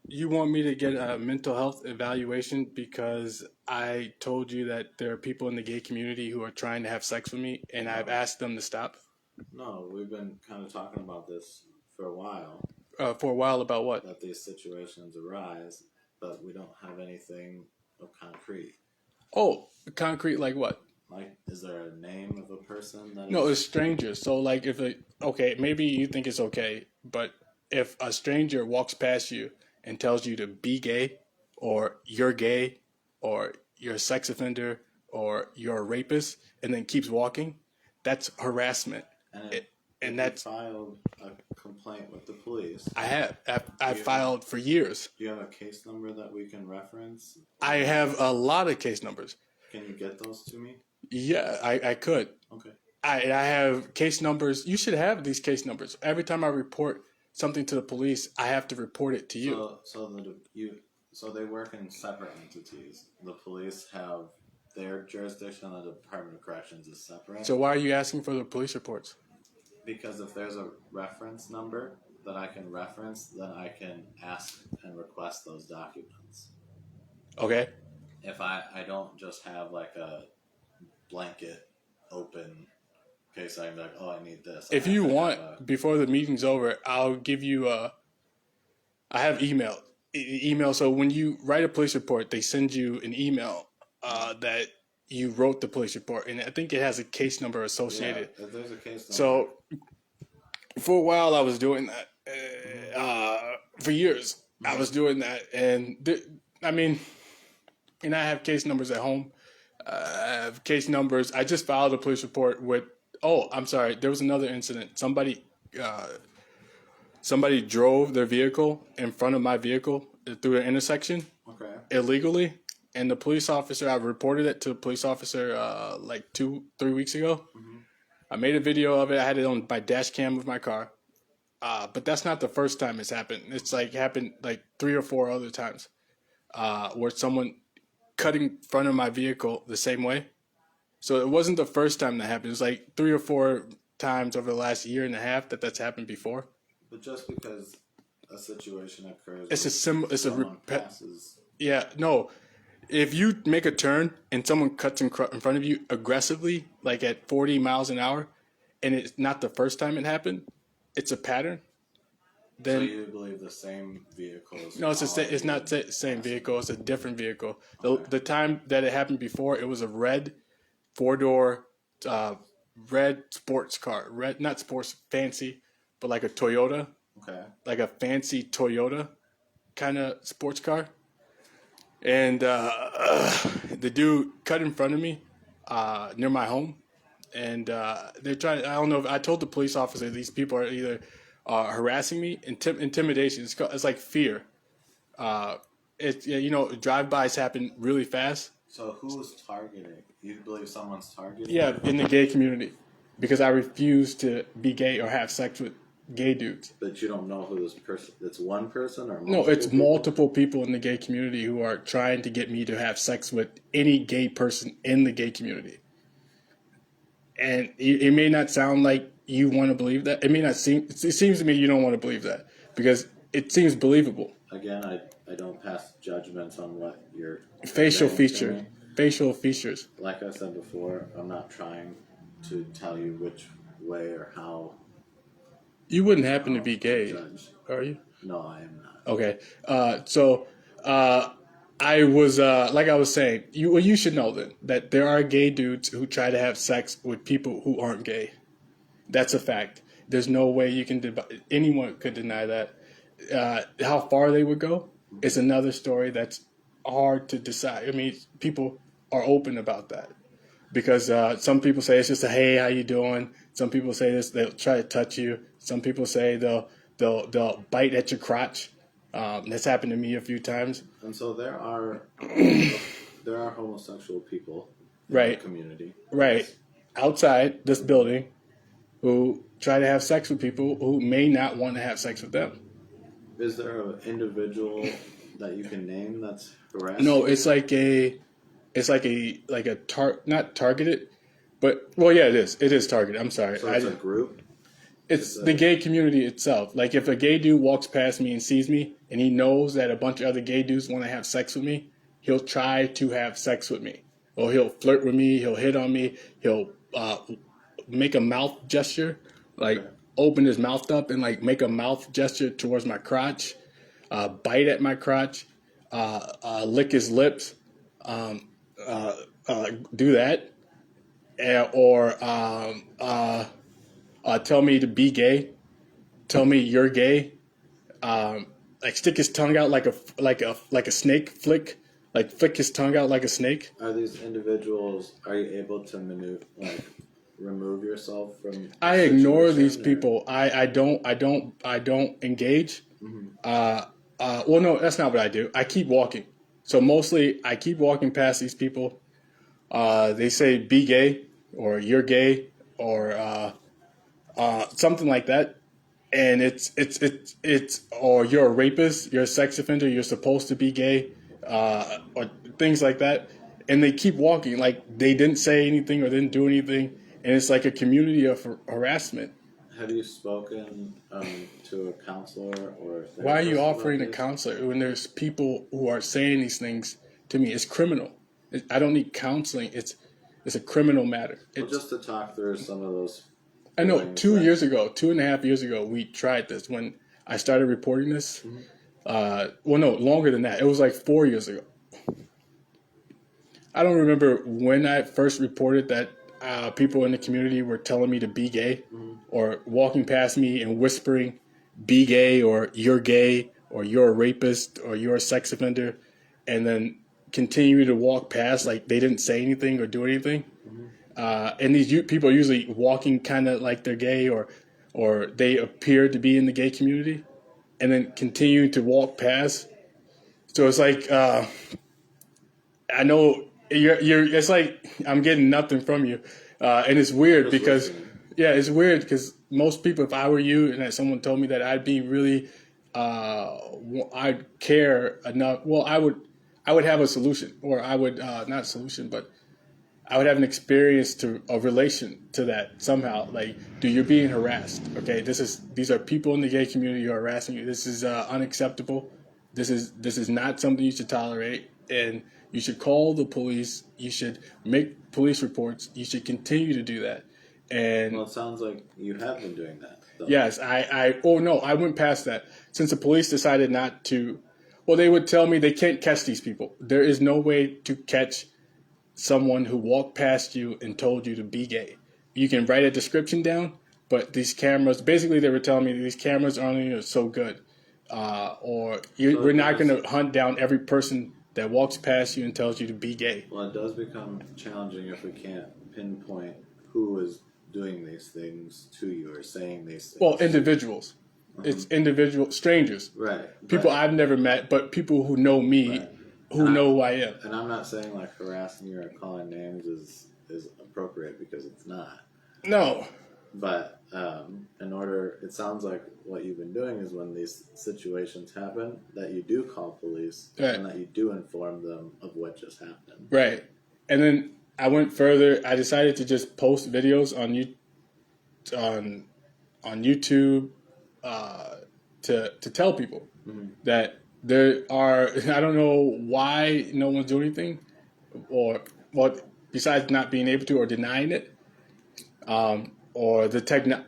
You want me to get a mental health evaluation because I told you that there are people in the gay community who are trying to have sex with me, and I've No, asked them to stop no, we've been kind of talking about this for a while, for a while about what? that these situations arise, but we don't have anything of concrete. Oh, concrete like what? Like, is there a name of a person that No, it's is. strangers. So like if a okay, maybe you think it's okay, but if a stranger walks past you and tells you to be gay, or you're gay, or you're a sex offender, or you're a rapist, and then keeps walking, that's harassment. And It, and if you that's filed a complaint with the police, I do you have filed for years. do you have a case number that we can reference, I or have a lot of case numbers. can you get those to me? Yeah, I could. Okay. I have case numbers. You should have these case numbers. Every time I report something to the police, I have to report it to you. So they work in separate entities. The police have their jurisdiction, and the Department of Corrections is separate. So why are you asking for the police reports? Because if there's a reference number that I can reference, then I can ask and request those documents. Okay. If I don't just have like a blanket open case, I'm like, oh, I need this. I If have you to have want, a. before the meeting's over, I'll give you a. I have email. Email. So when you write a police report, they send you an email that you wrote the police report, and I think it has a case number Yeah, associated. if there's a case number. So for a while, I was doing that. Mm-hmm. For years, I Mm-hmm. was doing that, and I mean, and I have case numbers at home. I have case numbers. I just filed a police report with. Oh, I'm sorry. There was another incident. Uh, somebody drove their vehicle in front of my vehicle through an intersection Okay. illegally, and the police officer. I reported it to the police officer like 2, 3 weeks ago. Mm-hmm. I made a video of it. I had it on my dash cam of my car. But that's not the first time it's happened. It's like happened like 3 or 4 other times where someone cut in front of my vehicle the same way. So it wasn't the first time that happened. It was like 3 or 4 times over the last year and a half that that's happened before. But just because a situation occurs It's where a sim. It's a someone passes. yeah. No, if you make a turn and someone cuts in front of you aggressively, like at 40 miles an hour, and it's not the first time it happened, it's a pattern. So Then you believe the same vehicle is no, it's following not you, the same passing vehicle. It's a different vehicle. you? The time that it happened before, it was a red 4 door, uh, red sports car. Red, not sports, fancy, but like a Toyota, Okay. like a fancy Toyota kind of sports car. And the dude cut in front of me near my home, and they're trying. I don't know. If I told the police officer these people are either harassing me, intimidation. It's like fear. Uh, yeah, drive-bys happen really fast. So who's targeting? You believe someone's targeting Yeah, you? in the gay community, because I refuse to be gay or have sex with gay dudes. But you don't know who this person. It's one person or No, multiple it's people? multiple people in the gay community who are trying to get me to have sex with any gay person in the gay community. And it may not sound like you want to believe that. It may not seem. It seems to me you don't want to believe that because it seems believable. Again, I don't pass judgments on what you're Facial saying to features, me. facial features. Like I said before, I'm not trying to tell you which way or how You wouldn't happen to be to gay, judge. are you? No, I am not. Okay. So I was like I was saying, you should know then that there are gay dudes who try to have sex with people who aren't gay. That's a fact. There's no way you can anyone could deny that. How far they would go is another story that's hard to decide. I mean, people are open about that because some people say it's just a hey, how you doing? Some people say this, they'll try to touch you. Some people say they'll bite at your crotch. That's happened to me a few times. And so there are homosexual people in the Right, community. right. Outside this building, who try to have sex with people who may not want to have sex with them. Is there an individual that you can name that's harassing No, you? not targeted, but well, yeah, it is. It is targeted. I'm sorry. So it's a group. It's the gay community itself. Like if a gay dude walks past me and sees me and he knows that a bunch of other gay dudes want to have sex with me, he'll try to have sex with me. Or he'll flirt with me, he'll hit on me, he'll make a mouth gesture, like open his mouth up and like make a mouth gesture towards my crotch, bite at my crotch, lick his lips, do that, or tell me to be gay, tell me you're gay, like stick his tongue out like a snake flick, like flick his tongue out like a snake. Are these individuals? Are you able to remove yourself from? I ignore these people. I don't engage. Well, no, that's not what I do. I keep walking. So mostly, I keep walking past these people. They say be gay or you're gay or something like that, and it's or you're a rapist, you're a sex offender, you're supposed to be gay, or things like that, and they keep walking like they didn't say anything or didn't do anything, and it's like a community of harassment. Have you spoken to a counselor or? A Why are you therapist offering a about this? counselor when there's people who are saying these things to me? It's criminal. I don't need counseling. It's a criminal matter. Well, just to talk through some of those. I know feelings 2.5 years ago, we tried this when I started reporting this. Well, no, longer than that. It was like 4 years ago. I don't remember when I first reported that people in the community were telling me to be gay or walking past me and whispering, be gay or you're a rapist or you're a sex offender, and then continue to walk past like they didn't say anything or do anything. And these people are usually walking kind of like they're gay or they appear to be in the gay community and then continue to walk past. So it's like, I know it's like I'm getting nothing from you. And it's weird because, yeah, it's weird because most people, if I were you and that someone told me that, I'd be really, I'd care enough. Well, I would have a solution, or I would, not a solution, but I would have an experience to a relation to that somehow. Like, dude, you're being harassed. Okay, these are people in the gay community who are harassing you. This is unacceptable. This is not something you should tolerate, and you should call the police. You should make police reports. You should continue to do that. And Well, it sounds like you have been doing that, though. yes, I went past that. Since the police decided not to, well, they would tell me they can't catch these people. There is no way to catch someone who walked past you and told you to be gay. You can write a description down, but these cameras, basically they were telling me these cameras aren't so good. We're not going to hunt down every person that walks past you and tells you to be gay. Well, it does become challenging if we can't pinpoint who is doing these things to you or saying these things. Well, individuals. It's individual strangers. Right. People I've never met, but people who know me, who know who I am. And I'm not saying like harassing you or calling names is appropriate, because it's not. No. But it sounds like what you've been doing is when these situations happen, that you do call police and that you do inform them of what just happened. Right. And then I went further. I decided to just post videos on YouTube to tell people that there are. I don't know why no one's doing anything, or besides not being able to or denying it, or the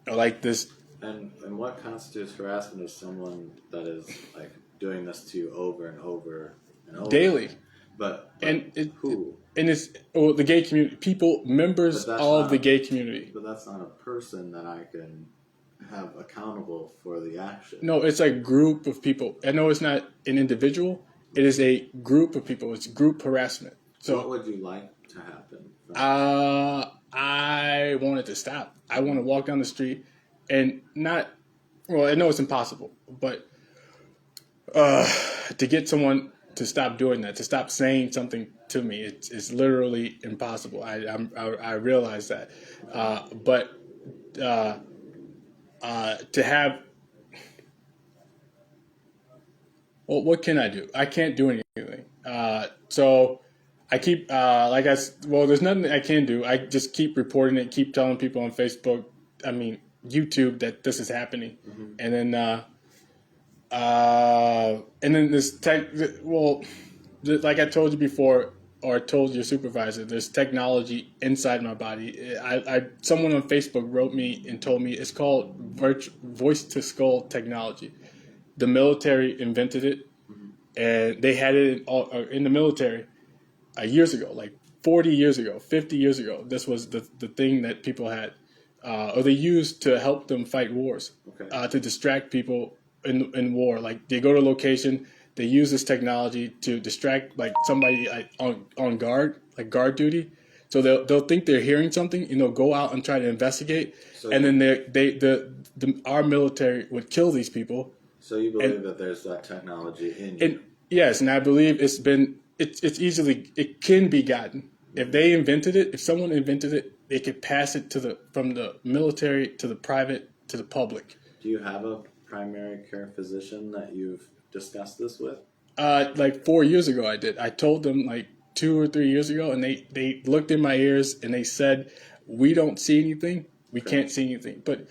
or like this. And what constitutes harassment of someone that is like doing this to you over and over and over daily? But who? And it's the gay community, members of the gay community. But that's not a person that I can have accountable for the action. No, it's a group of people. I know it's not an individual. It is a group of people. It's group harassment. So what would you like to happen? I want it to stop. I want to walk down the street and not. Well, I know it's impossible, but to get someone to stop doing that, to stop saying something to me, it's literally impossible. I realize that, but to have. Well, what can I do? I can't do anything. So I keep there's nothing I can do. I just keep reporting it, keep telling people on Facebook YouTube that this is happening, and then this tech. Well, like I told you before, or told your supervisor, there's technology inside my body. Someone on Facebook wrote me and told me it's called voice to skull technology. The military invented it, and they had it in the military years ago, like 40 years ago, 50 years ago. This was the thing that people had, or they used to help them fight wars, to distract people in war. Like they go to a location, they use this technology to distract like somebody on guard, like guard duty. So they'll think they're hearing something, go out and try to investigate, and then our military would kill these people. So you believe that there's that technology in you? And yes, and I believe it's can be gotten. If they invented it, if someone invented it, they could pass it from the military to the private to the public. Do you have a primary care physician that you've discussed this with? Like 4 years ago, I did. I told them like 2 or 3 years ago, and they looked in my ears and they said, "We don't see anything. We can't see anything." But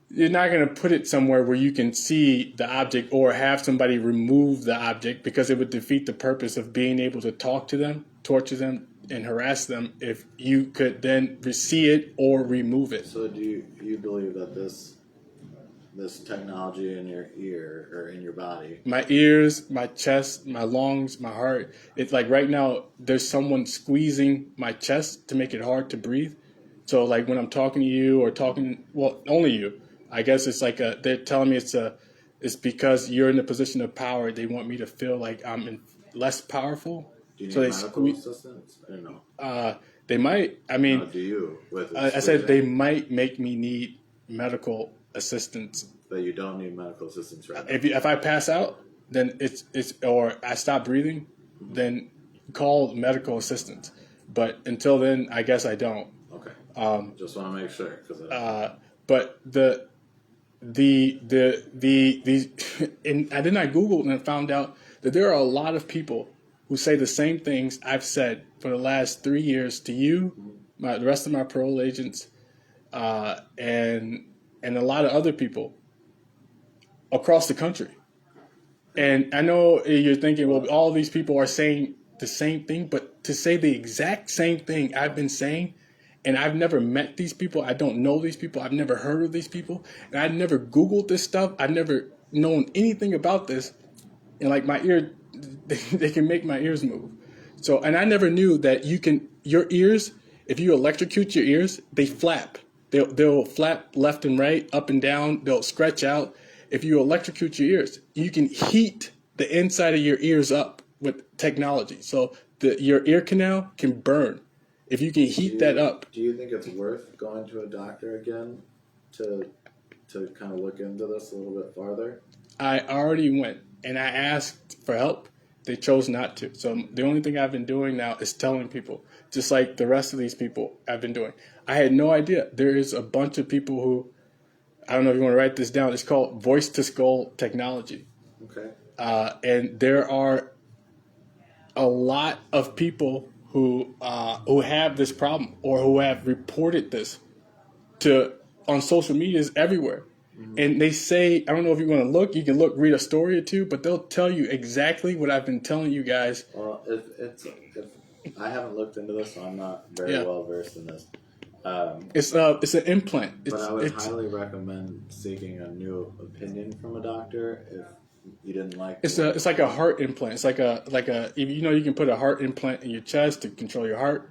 you're not going to put it somewhere where you can see the object or have somebody remove the object, because it would defeat the purpose of being able to talk to them, torture them, and harass them if you could then see it or remove it. So do you believe that this technology in your ear or in your body? My ears, my chest, my lungs, my heart. It's like right now there's someone squeezing my chest to make it hard to breathe. So like when I'm talking to you or only you, I guess it's like they're telling me it's because you're in a position of power. They want me to feel like I'm less powerful. Do you need medical assistance? I don't know. They might. I mean, no, do you? I said they might make me need medical assistance. But you don't need medical assistance right now. If I pass out, then it's or I stop breathing, then call medical assistance. But until then, I guess I don't. Okay. Just want to make sure, but and then I Googled and found out that there are a lot of people who say the same things I've said for the last 3 years to you, the rest of my parole agents, and a lot of other people across the country. And I know you're thinking, well, all these people are saying the same thing, but to say the exact same thing I've been saying, and I've never met these people, I don't know these people, I've never heard of these people, and I've never Googled this stuff, I've never known anything about this, and like my ear, they can make my ears move. So, and I never knew that your ears, if you electrocute your ears, they flap. They'll flap left and right, up and down, they'll stretch out. If you electrocute your ears, you can heat the inside of your ears up with technology. So your ear canal can burn if you can heat that up. Do you think it's worth going to a doctor again to kind of look into this a little bit farther? I already went and I asked for help. They chose not to. So the only thing I've been doing now is telling people, just like the rest of these people I've been doing. I had no idea. There is a bunch of people who, I don't know if you want to write this down, it's called voice to skull technology. Okay. And there are a lot of people who have this problem or who have reported this on social medias everywhere. Mm-hmm. And they say, I don't know if you want to look, you can read a story or two, but they'll tell you exactly what I've been telling you guys. Well, if I haven't looked into this, so I'm not very well versed in this. It's an implant. But I would highly recommend seeking a new opinion from a doctor if you didn't like it. It's like a heart implant. It's like a you can put a heart implant in your chest to control your heart.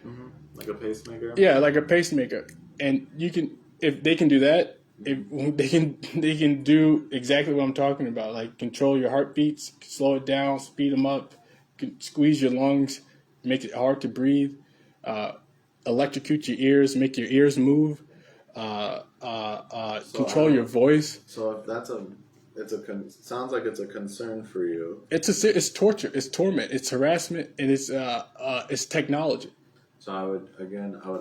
Mm-hmm. Like a pacemaker? Yeah, like a pacemaker. And you can, if they can do that, if they can do exactly what I'm talking about, like control your heartbeats, slow it down, speed them up, squeeze your lungs, make it hard to breathe, electrocute your ears, make your ears move, control your voice. So if that's sounds like it's a concern for you. It's torture, it's torment, it's harassment, and it's technology. So I would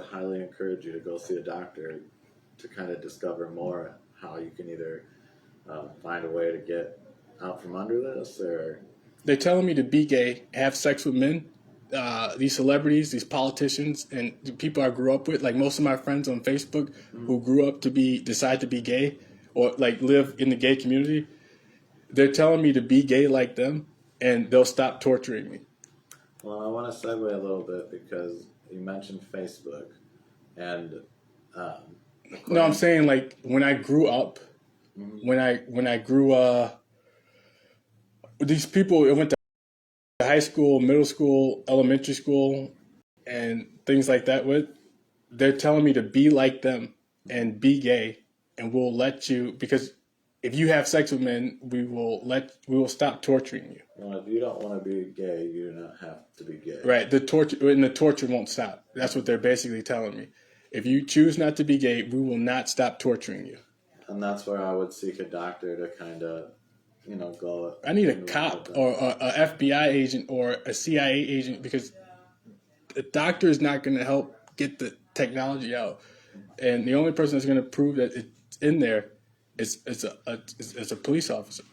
highly encourage you to go see a doctor to kind of discover more how you can either find a way to get out from under this, or they're telling me to be gay, have sex with men, these celebrities, these politicians, and the people I grew up with. Like most of my friends on Facebook who grew up to decide to be gay or like live in the gay community, they're telling me to be gay like them, and they'll stop torturing me. Well, I want to segue a little bit because you mentioned Facebook, and No, I'm saying like when I grew up, when I grew these people went to high school, middle school, elementary school, and things like that with, they're telling me to be like them and be gay, and we'll let you, because if you have sex with men, we will stop torturing you. Well, if you don't want to be gay, you do not have to be gay. Right. The torture won't stop. That's what they're basically telling me. If you choose not to be gay, we will not stop torturing you. And that's where I would seek a doctor to kind of, go. I need a cop or a FBI agent or a CIA agent, because the doctor is not going to help get the technology out, and the only person that's going to prove that it's in there is a police officer.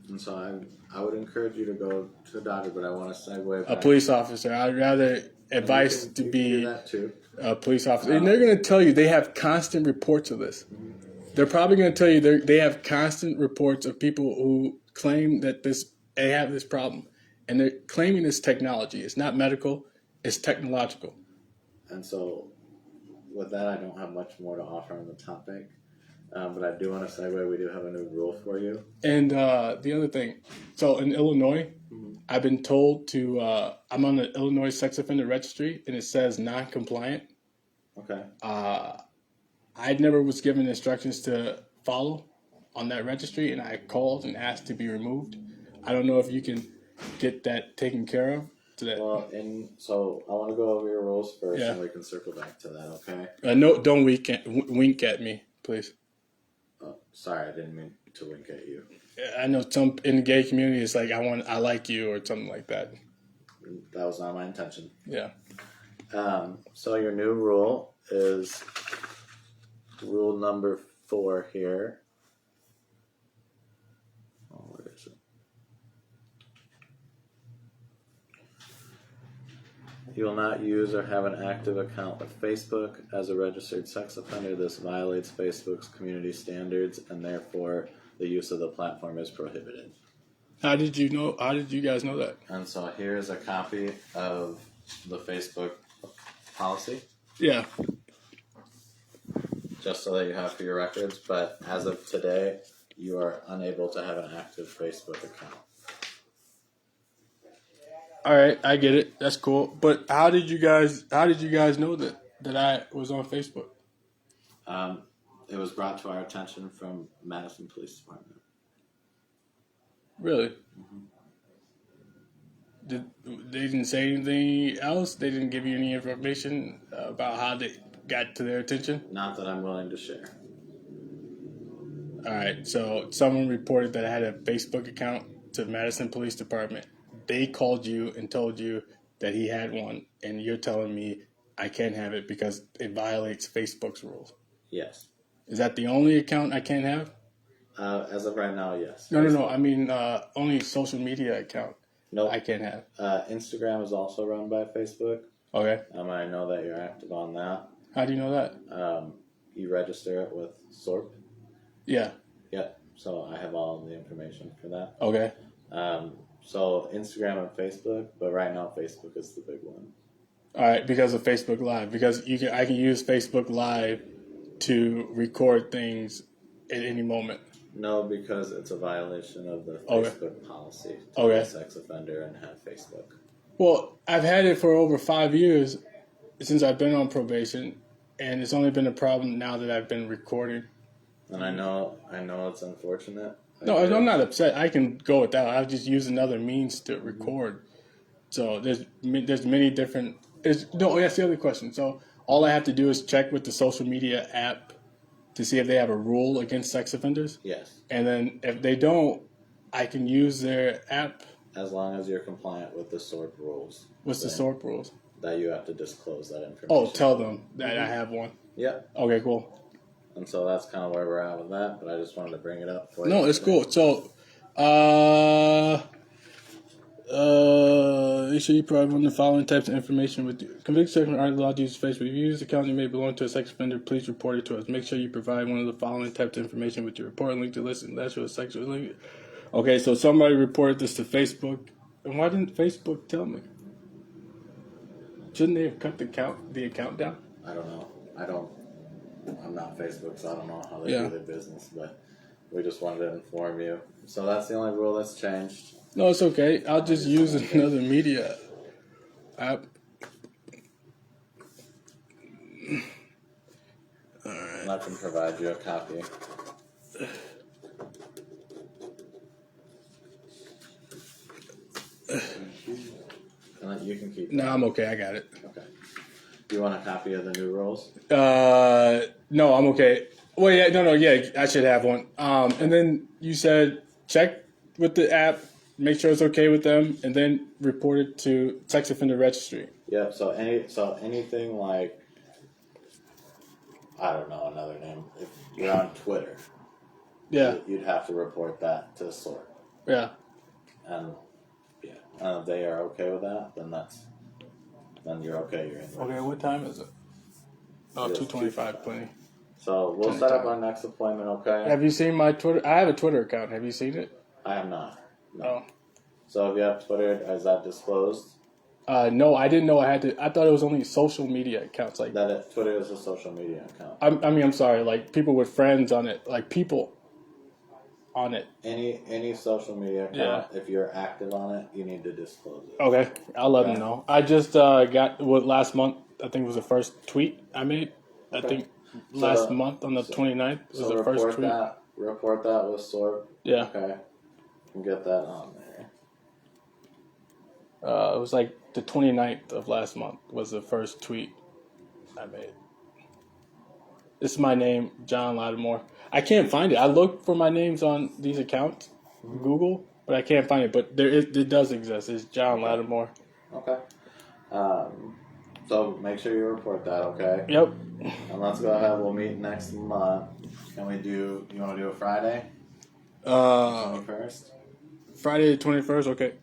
And so I would encourage you to go to the doctor, but I want to segue back. A police officer. I'd rather advise to be that too. A police officer. And they're going to tell you they have constant reports of this. They're probably going to tell you they have constant reports of people who claim that they have this problem. And they're claiming it's technology. It's not medical. It's technological. And so with that, I don't have much more to offer on the topic. But I do want to segue. We do have a new rule for you. And the other thing, so in Illinois, I've been told I'm on the Illinois sex offender registry, and it says non-compliant. Okay. I never was given instructions to follow on that registry, and I called and asked to be removed. I don't know if you can get that taken care of. Well, and so I want to go over your rules first, and we can circle back to that. Okay. No, don't wink at me, please. Oh, sorry, I didn't mean to wink at you. I know some in the gay community, it's like I like you or something like that. That was not my intention. Yeah. So your new rule is rule number 4 here. Oh, where is it? You will not use or have an active account with Facebook. As a registered sex offender, this violates Facebook's community standards, and therefore the use of the platform is prohibited. How did you guys know that? And so here's a copy of the Facebook policy. Yeah. Just so that you have for your records, but as of today, you are unable to have an active Facebook account. All right, I get it. That's cool. But how did you guys know that I was on Facebook? It was brought to our attention from Madison Police Department. Really? They didn't say anything else? They didn't give you any information about how they got to their attention? Not that I'm willing to share. All right, so someone reported that I had a Facebook account to Madison Police Department. They called you and told you that he had one, and you're telling me I can't have it because it violates Facebook's rules. Yes. Is that the only account I can't have? As of right now, yes. No. I mean, only social media account. Nope. I can't have. Instagram is also run by Facebook. Okay. I know that you're active on that. How do you know that? You register it with SORP. Yeah. Yeah. So I have all the information for that. Okay. So Instagram and Facebook, but right now Facebook is the big one. All right, because of Facebook Live, because I can use Facebook Live to record things at any moment. No, because it's a violation of the Facebook policy to be a sex offender and have Facebook. Well, I've had it for over 5 years since I've been on probation, and it's only been a problem now that I've been recording. And I know it's unfortunate. No, I'm not upset. I can go with that. I'll just use another means to record. So there's many different. That's the other question. So all I have to do is check with the social media app to see if they have a rule against sex offenders. Yes. And then if they don't, I can use their app. As long as you're compliant with the SORP rules. What's the SORP rules? That you have to disclose that information. Oh, tell them that I have one. Yeah. Okay, cool. And so that's kind of where we're at with that, but I just wanted to bring it up for you. No, it's cool. So, Make sure you provide one of the following types of information with you. Convicted sexual aren't allowed to use Facebook. If you use the account you may belong to a sex offender, please report it to us. Make sure you provide one of the following types of information with your report link to listen. That's your sexual link. Okay, so somebody reported this to Facebook. And why didn't Facebook tell me? Shouldn't they have cut the account down? I don't know. I'm not Facebook, so I don't know how they do their business, but we just wanted to inform you. So that's the only rule that's changed. No, it's okay. I'll just use another media app. And I can provide you a copy. And you can keep. No, I'm okay. I got it. Okay. Do you want a copy of the new rules? No, I'm okay. Well, yeah, no, yeah, I should have one. And then you said check with the app, make sure it's okay with them, and then report it to sex offender registry. Yep. So anything like, I don't know another name. If you're on Twitter, you'd have to report that to SORT. Yeah. And if they are okay with that, then you're okay. You're in. Okay, what time is it? Oh, 2:25, plenty. So we'll set up our next appointment, okay? Have you seen my Twitter? I have a Twitter account. Have you seen it? I have not. No. Oh. So if you have Twitter, is that disclosed? No, I didn't know I had to. I thought it was only social media accounts. Like that, Twitter is a social media account. I'm sorry. Like people with friends on it. Like people on it. Any social media account, if you're active on it, you need to disclose it. Okay, I'll let them know. I just got last month. I think it was the first tweet I made. I think last month on the 29th was the first tweet. Report that with SORT. Yeah. Okay. And get that on there. It was like the 29th of last month was the first tweet I made. This is my name, John Lattimore. I can't find it. I looked for my names on these accounts, Google, but I can't find it. But it does exist. It's John Lattimore. Okay. So make sure you report that, okay? Yep. And let's go ahead. We'll meet next month. You want to do a Friday? 21st? Friday the 21st, okay.